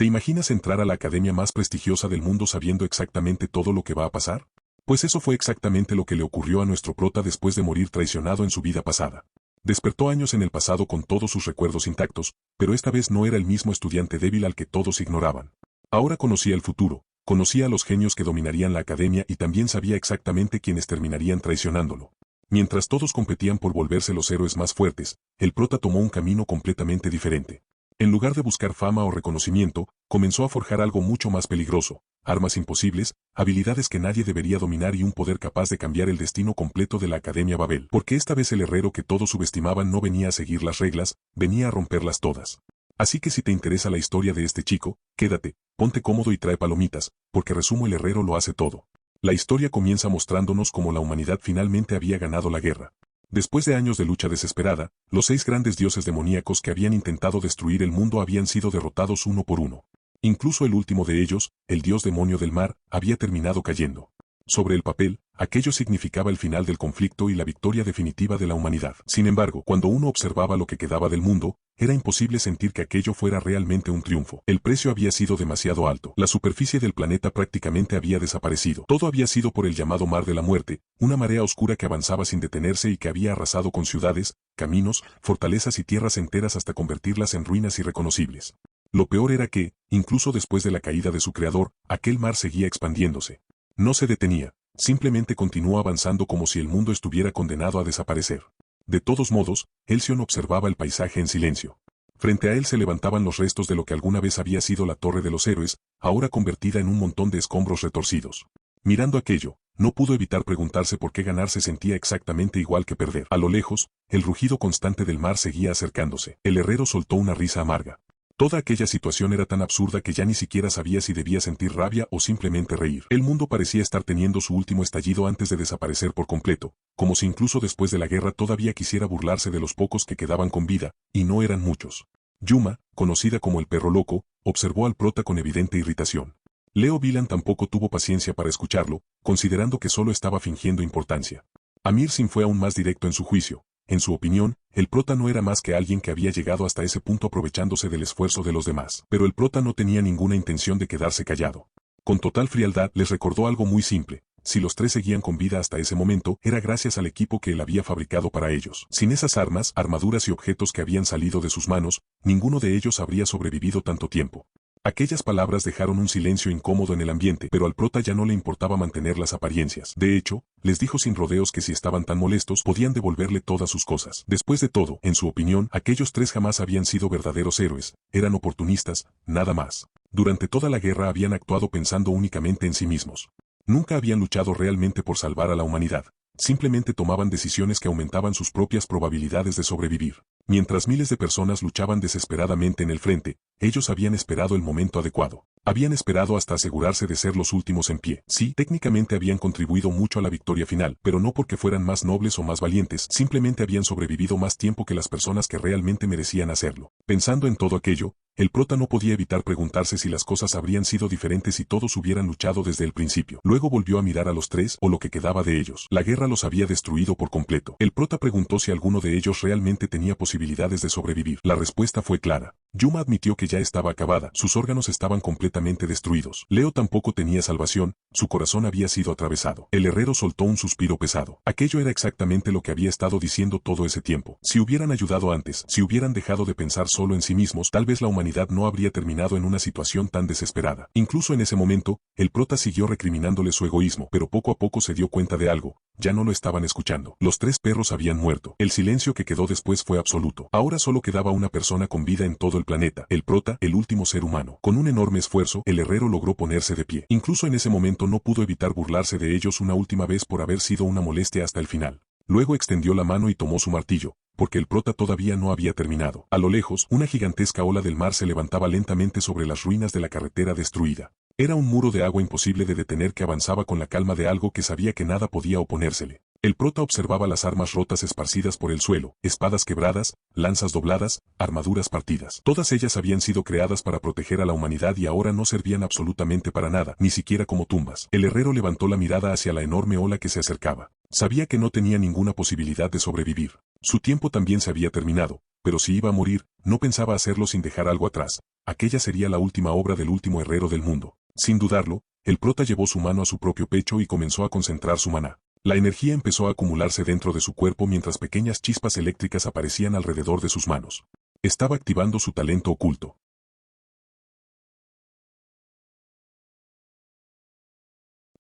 ¿Te imaginas entrar a la academia más prestigiosa del mundo sabiendo exactamente todo lo que va a pasar? Pues eso fue exactamente lo que le ocurrió a nuestro prota después de morir traicionado en su vida pasada. Despertó años en el pasado con todos sus recuerdos intactos, pero esta vez no era el mismo estudiante débil al que todos ignoraban. Ahora conocía el futuro, conocía a los genios que dominarían la academia y también sabía exactamente quiénes terminarían traicionándolo. Mientras todos competían por volverse los héroes más fuertes, el prota tomó un camino completamente diferente. En lugar de buscar fama o reconocimiento, comenzó a forjar algo mucho más peligroso, armas imposibles, habilidades que nadie debería dominar y un poder capaz de cambiar el destino completo de la Academia Babel. Porque esta vez el herrero que todos subestimaban no venía a seguir las reglas, venía a romperlas todas. Así que si te interesa la historia de este chico, quédate, ponte cómodo y trae palomitas, porque resumo el herrero lo hace todo. La historia comienza mostrándonos cómo la humanidad finalmente había ganado la guerra. Después de años de lucha desesperada, los 6 grandes dioses demoníacos que habían intentado destruir el mundo habían sido derrotados uno por uno. Incluso el último de ellos, el dios demonio del mar, había terminado cayendo. Sobre el papel, aquello significaba el final del conflicto y la victoria definitiva de la humanidad. Sin embargo, cuando uno observaba lo que quedaba del mundo, era imposible sentir que aquello fuera realmente un triunfo. El precio había sido demasiado alto. La superficie del planeta prácticamente había desaparecido. Todo había sido por el llamado Mar de la Muerte, una marea oscura que avanzaba sin detenerse y que había arrasado con ciudades, caminos, fortalezas y tierras enteras hasta convertirlas en ruinas irreconocibles. Lo peor era que, incluso después de la caída de su creador, aquel mar seguía expandiéndose. No se detenía, simplemente continuó avanzando como si el mundo estuviera condenado a desaparecer. De todos modos, Elsion observaba el paisaje en silencio. Frente a él se levantaban los restos de lo que alguna vez había sido la Torre de los Héroes, ahora convertida en un montón de escombros retorcidos. Mirando aquello, no pudo evitar preguntarse por qué ganar se sentía exactamente igual que perder. A lo lejos, el rugido constante del mar seguía acercándose. El herrero soltó una risa amarga. Toda aquella situación era tan absurda que ya ni siquiera sabía si debía sentir rabia o simplemente reír. El mundo parecía estar teniendo su último estallido antes de desaparecer por completo, como si incluso después de la guerra todavía quisiera burlarse de los pocos que quedaban con vida, y no eran muchos. Yuma, conocida como el perro loco, observó al prota con evidente irritación. Leo Vilan tampoco tuvo paciencia para escucharlo, considerando que solo estaba fingiendo importancia. Amir Sin fue aún más directo en su juicio. En su opinión, el prota no era más que alguien que había llegado hasta ese punto aprovechándose del esfuerzo de los demás. Pero el prota no tenía ninguna intención de quedarse callado. Con total frialdad les recordó algo muy simple. Si los 3 seguían con vida hasta ese momento, era gracias al equipo que él había fabricado para ellos. Sin esas armas, armaduras y objetos que habían salido de sus manos, ninguno de ellos habría sobrevivido tanto tiempo. Aquellas palabras dejaron un silencio incómodo en el ambiente, pero al prota ya no le importaba mantener las apariencias. De hecho, les dijo sin rodeos que si estaban tan molestos podían devolverle todas sus cosas. Después de todo, en su opinión, aquellos 3 jamás habían sido verdaderos héroes, eran oportunistas, nada más. Durante toda la guerra habían actuado pensando únicamente en sí mismos. Nunca habían luchado realmente por salvar a la humanidad. Simplemente tomaban decisiones que aumentaban sus propias probabilidades de sobrevivir. Mientras miles de personas luchaban desesperadamente en el frente, ellos habían esperado el momento adecuado. Habían esperado hasta asegurarse de ser los últimos en pie. Sí, técnicamente habían contribuido mucho a la victoria final, pero no porque fueran más nobles o más valientes, simplemente habían sobrevivido más tiempo que las personas que realmente merecían hacerlo. Pensando en todo aquello, el prota no podía evitar preguntarse si las cosas habrían sido diferentes si todos hubieran luchado desde el principio. Luego volvió a mirar a los 3 o lo que quedaba de ellos. La guerra los había destruido por completo. El prota preguntó si alguno de ellos realmente tenía posibilidades de sobrevivir. La respuesta fue clara. Yuma admitió que ya estaba acabada, sus órganos estaban completamente destruidos. Leo tampoco tenía salvación, su corazón había sido atravesado. El herrero soltó un suspiro pesado. Aquello era exactamente lo que había estado diciendo todo ese tiempo. Si hubieran ayudado antes, si hubieran dejado de pensar solo en sí mismos, tal vez la humanidad no habría terminado en una situación tan desesperada. Incluso en ese momento, el prota siguió recriminándole su egoísmo, pero poco a poco se dio cuenta de algo. Ya no lo estaban escuchando. Los 3 perros habían muerto. El silencio que quedó después fue absoluto. Ahora solo quedaba una persona con vida en todo el planeta, el prota, el último ser humano. Con un enorme esfuerzo, el herrero logró ponerse de pie. Incluso en ese momento no pudo evitar burlarse de ellos una última vez por haber sido una molestia hasta el final. Luego extendió la mano y tomó su martillo, porque el prota todavía no había terminado. A lo lejos, una gigantesca ola del mar se levantaba lentamente sobre las ruinas de la carretera destruida. Era un muro de agua imposible de detener que avanzaba con la calma de algo que sabía que nada podía oponérsele. El prota observaba las armas rotas esparcidas por el suelo, espadas quebradas, lanzas dobladas, armaduras partidas. Todas ellas habían sido creadas para proteger a la humanidad y ahora no servían absolutamente para nada, ni siquiera como tumbas. El herrero levantó la mirada hacia la enorme ola que se acercaba. Sabía que no tenía ninguna posibilidad de sobrevivir. Su tiempo también se había terminado, pero si iba a morir, no pensaba hacerlo sin dejar algo atrás. Aquella sería la última obra del último herrero del mundo. Sin dudarlo, el prota llevó su mano a su propio pecho y comenzó a concentrar su maná. La energía empezó a acumularse dentro de su cuerpo mientras pequeñas chispas eléctricas aparecían alrededor de sus manos. Estaba activando su talento oculto.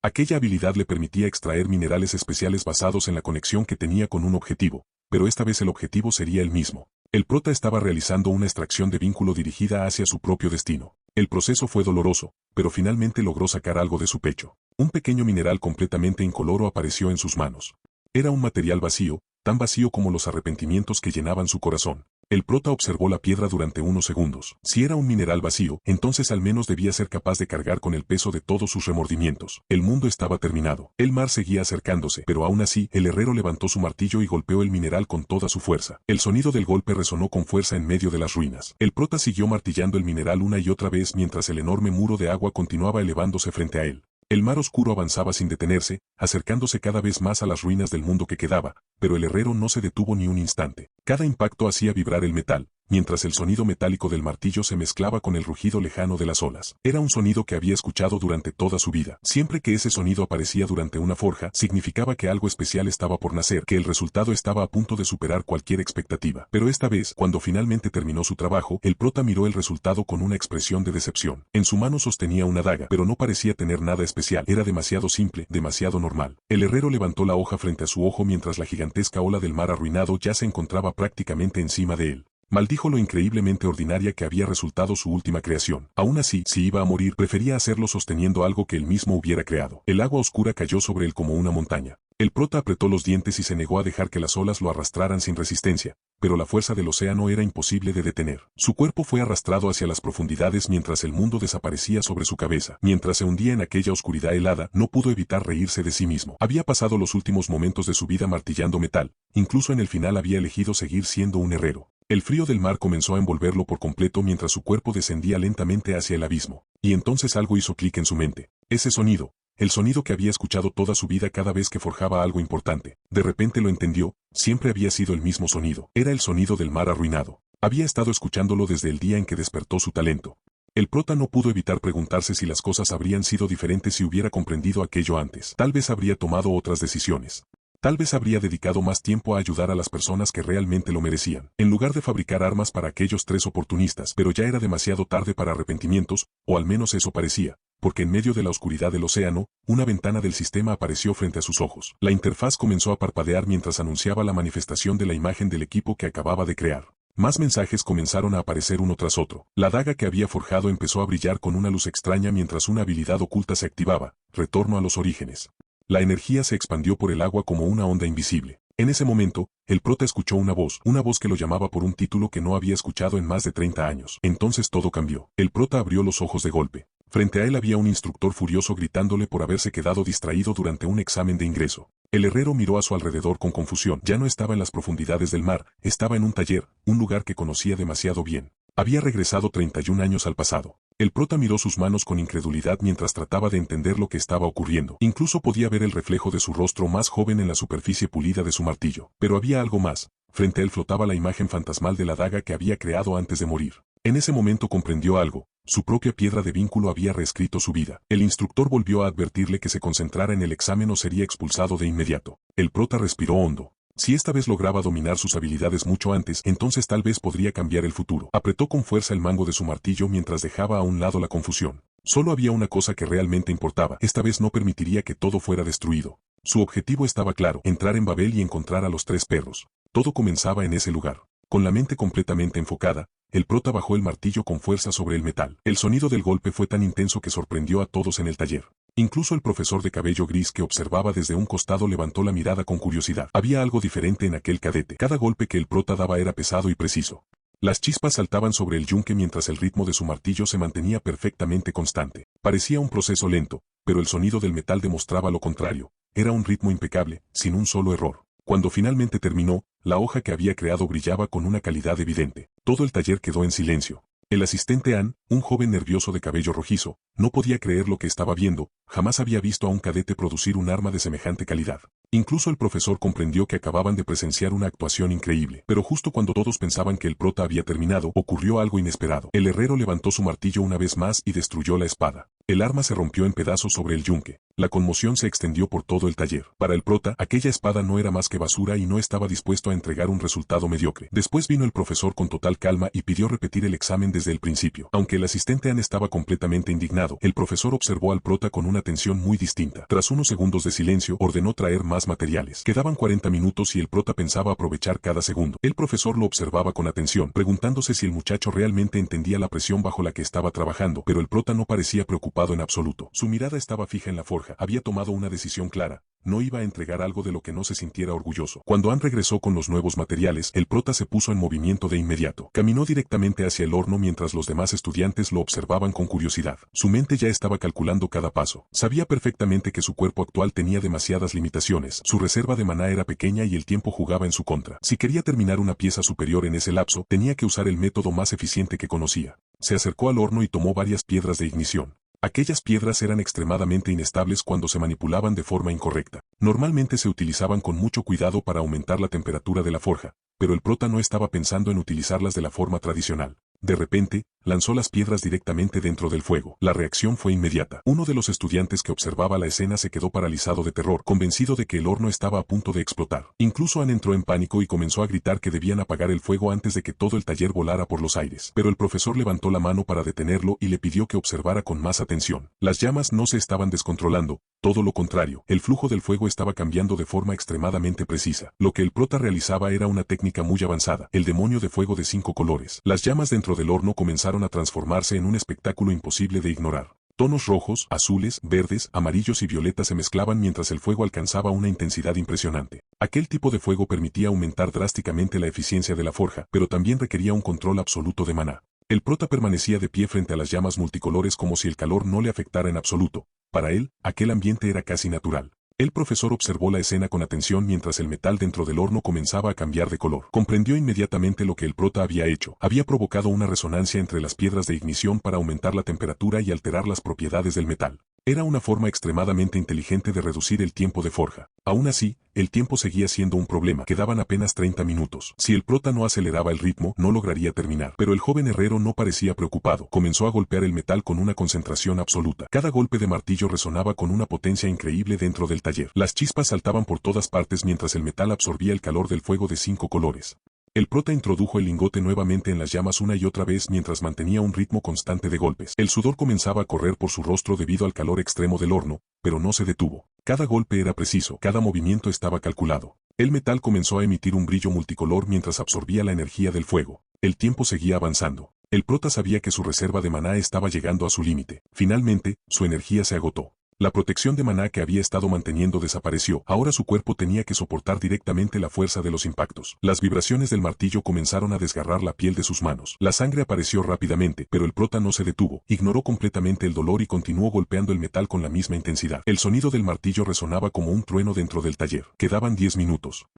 Aquella habilidad le permitía extraer minerales especiales basados en la conexión que tenía con un objetivo, pero esta vez el objetivo sería el mismo. El prota estaba realizando una extracción de vínculo dirigida hacia su propio destino. El proceso fue doloroso, pero finalmente logró sacar algo de su pecho. Un pequeño mineral completamente incoloro apareció en sus manos. Era un material vacío, tan vacío como los arrepentimientos que llenaban su corazón. El prota observó la piedra durante unos segundos. Si era un mineral vacío, entonces al menos debía ser capaz de cargar con el peso de todos sus remordimientos. El mundo estaba terminado. El mar seguía acercándose, pero aún así, el herrero levantó su martillo y golpeó el mineral con toda su fuerza. El sonido del golpe resonó con fuerza en medio de las ruinas. El prota siguió martillando el mineral una y otra vez mientras el enorme muro de agua continuaba elevándose frente a él. El mar oscuro avanzaba sin detenerse, acercándose cada vez más a las ruinas del mundo que quedaba, pero el herrero no se detuvo ni un instante. Cada impacto hacía vibrar el metal, mientras el sonido metálico del martillo se mezclaba con el rugido lejano de las olas. Era un sonido que había escuchado durante toda su vida. Siempre que ese sonido aparecía durante una forja, significaba que algo especial estaba por nacer, que el resultado estaba a punto de superar cualquier expectativa. Pero esta vez, cuando finalmente terminó su trabajo, el prota miró el resultado con una expresión de decepción. En su mano sostenía una daga, pero no parecía tener nada especial. Era demasiado simple, demasiado normal. El herrero levantó la hoja frente a su ojo mientras la gigantesca ola del mar arruinado ya se encontraba prácticamente encima de él. Maldijo lo increíblemente ordinaria que había resultado su última creación. Aún así, si iba a morir, prefería hacerlo sosteniendo algo que él mismo hubiera creado. El agua oscura cayó sobre él como una montaña. El prota apretó los dientes y se negó a dejar que las olas lo arrastraran sin resistencia, pero la fuerza del océano era imposible de detener. Su cuerpo fue arrastrado hacia las profundidades mientras el mundo desaparecía sobre su cabeza. Mientras se hundía en aquella oscuridad helada, no pudo evitar reírse de sí mismo. Había pasado los últimos momentos de su vida martillando metal, incluso en el final había elegido seguir siendo un herrero. El frío del mar comenzó a envolverlo por completo mientras su cuerpo descendía lentamente hacia el abismo. Y entonces algo hizo clic en su mente. Ese sonido, el sonido que había escuchado toda su vida cada vez que forjaba algo importante. De repente lo entendió, siempre había sido el mismo sonido. Era el sonido del mar arruinado. Había estado escuchándolo desde el día en que despertó su talento. El prota no pudo evitar preguntarse si las cosas habrían sido diferentes si hubiera comprendido aquello antes. Tal vez habría tomado otras decisiones. Tal vez habría dedicado más tiempo a ayudar a las personas que realmente lo merecían, en lugar de fabricar armas para aquellos tres oportunistas, pero ya era demasiado tarde para arrepentimientos, o al menos eso parecía, porque en medio de la oscuridad del océano, una ventana del sistema apareció frente a sus ojos. La interfaz comenzó a parpadear mientras anunciaba la manifestación de la imagen del equipo que acababa de crear. Más mensajes comenzaron a aparecer uno tras otro. La daga que había forjado empezó a brillar con una luz extraña mientras una habilidad oculta se activaba, retorno a los orígenes. La energía se expandió por el agua como una onda invisible. En ese momento, el prota escuchó una voz que lo llamaba por un título que no había escuchado en más de 30 años. Entonces todo cambió. El prota abrió los ojos de golpe. Frente a él había un instructor furioso gritándole por haberse quedado distraído durante un examen de ingreso. El herrero miró a su alrededor con confusión. Ya no estaba en las profundidades del mar, estaba en un taller, un lugar que conocía demasiado bien. Había regresado 31 años al pasado. El prota miró sus manos con incredulidad mientras trataba de entender lo que estaba ocurriendo. Incluso podía ver el reflejo de su rostro más joven en la superficie pulida de su martillo. Pero había algo más. Frente a él flotaba la imagen fantasmal de la daga que había creado antes de morir. En ese momento comprendió algo. Su propia piedra de vínculo había reescrito su vida. El instructor volvió a advertirle que se concentrara en el examen o sería expulsado de inmediato. El prota respiró hondo. Si esta vez lograba dominar sus habilidades mucho antes, entonces tal vez podría cambiar el futuro. Apretó con fuerza el mango de su martillo mientras dejaba a un lado la confusión. Solo había una cosa que realmente importaba. Esta vez no permitiría que todo fuera destruido. Su objetivo estaba claro, entrar en Babel y encontrar a los tres perros. Todo comenzaba en ese lugar. Con la mente completamente enfocada, el prota bajó el martillo con fuerza sobre el metal. El sonido del golpe fue tan intenso que sorprendió a todos en el taller. Incluso el profesor de cabello gris que observaba desde un costado levantó la mirada con curiosidad. Había algo diferente en aquel cadete. Cada golpe que el prota daba era pesado y preciso. Las chispas saltaban sobre el yunque mientras el ritmo de su martillo se mantenía perfectamente constante. Parecía un proceso lento, pero el sonido del metal demostraba lo contrario. Era un ritmo impecable, sin un solo error. Cuando finalmente terminó, la hoja que había creado brillaba con una calidad evidente. Todo el taller quedó en silencio. El asistente An, un joven nervioso de cabello rojizo, no podía creer lo que estaba viendo, jamás había visto a un cadete producir un arma de semejante calidad. Incluso el profesor comprendió que acababan de presenciar una actuación increíble. Pero justo cuando todos pensaban que el prota había terminado, ocurrió algo inesperado. El herrero levantó su martillo una vez más y destruyó la espada. El arma se rompió en pedazos sobre el yunque. La conmoción se extendió por todo el taller. Para el prota, aquella espada no era más que basura y no estaba dispuesto a entregar un resultado mediocre. Después vino el profesor con total calma y pidió repetir el examen desde el principio. Aunque el asistente An estaba completamente indignado, el profesor observó al prota con una atención muy distinta. Tras unos segundos de silencio, ordenó traer más materiales. Quedaban 40 minutos y el prota pensaba aprovechar cada segundo. El profesor lo observaba con atención, preguntándose si el muchacho realmente entendía la presión bajo la que estaba trabajando, pero el prota no parecía preocupado en absoluto. Su mirada estaba fija en la forja. Había tomado una decisión clara. No iba a entregar algo de lo que no se sintiera orgulloso. Cuando An regresó con los nuevos materiales, el prota se puso en movimiento de inmediato. Caminó directamente hacia el horno mientras los demás estudiantes lo observaban con curiosidad. Su mente ya estaba calculando cada paso. Sabía perfectamente que su cuerpo actual tenía demasiadas limitaciones. Su reserva de maná era pequeña y el tiempo jugaba en su contra. Si quería terminar una pieza superior en ese lapso, tenía que usar el método más eficiente que conocía. Se acercó al horno y tomó varias piedras de ignición. Aquellas piedras eran extremadamente inestables cuando se manipulaban de forma incorrecta. Normalmente se utilizaban con mucho cuidado para aumentar la temperatura de la forja, pero el prota no estaba pensando en utilizarlas de la forma tradicional. De repente, lanzó las piedras directamente dentro del fuego. La reacción fue inmediata. Uno de los estudiantes que observaba la escena se quedó paralizado de terror, convencido de que el horno estaba a punto de explotar. Incluso An entró en pánico y comenzó a gritar que debían apagar el fuego antes de que todo el taller volara por los aires. Pero el profesor levantó la mano para detenerlo y le pidió que observara con más atención. Las llamas no se estaban descontrolando, todo lo contrario, el flujo del fuego estaba cambiando de forma extremadamente precisa. Lo que el prota realizaba era una técnica muy avanzada, el demonio de fuego de 5 colores. Las llamas dentro del horno comenzaron a transformarse en un espectáculo imposible de ignorar. Tonos rojos, azules, verdes, amarillos y violetas se mezclaban mientras el fuego alcanzaba una intensidad impresionante. Aquel tipo de fuego permitía aumentar drásticamente la eficiencia de la forja, pero también requería un control absoluto de maná. El prota permanecía de pie frente a las llamas multicolores como si el calor no le afectara en absoluto. Para él, aquel ambiente era casi natural. El profesor observó la escena con atención mientras el metal dentro del horno comenzaba a cambiar de color. Comprendió inmediatamente lo que el prota había hecho. Había provocado una resonancia entre las piedras de ignición para aumentar la temperatura y alterar las propiedades del metal. Era una forma extremadamente inteligente de reducir el tiempo de forja. Aún así, el tiempo seguía siendo un problema. Quedaban apenas 30 minutos. Si el prota no aceleraba el ritmo, no lograría terminar. Pero el joven herrero no parecía preocupado. Comenzó a golpear el metal con una concentración absoluta. Cada golpe de martillo resonaba con una potencia increíble dentro del taller. Las chispas saltaban por todas partes mientras el metal absorbía el calor del fuego de 5 colores. El prota introdujo el lingote nuevamente en las llamas una y otra vez mientras mantenía un ritmo constante de golpes. El sudor comenzaba a correr por su rostro debido al calor extremo del horno, pero no se detuvo. Cada golpe era preciso, cada movimiento estaba calculado. El metal comenzó a emitir un brillo multicolor mientras absorbía la energía del fuego. El tiempo seguía avanzando. El prota sabía que su reserva de maná estaba llegando a su límite. Finalmente, su energía se agotó. La protección de maná que había estado manteniendo desapareció. Ahora su cuerpo tenía que soportar directamente la fuerza de los impactos. Las vibraciones del martillo comenzaron a desgarrar la piel de sus manos. La sangre apareció rápidamente, pero el prota no se detuvo. Ignoró completamente el dolor y continuó golpeando el metal con la misma intensidad. El sonido del martillo resonaba como un trueno dentro del taller. Quedaban 10 minutos.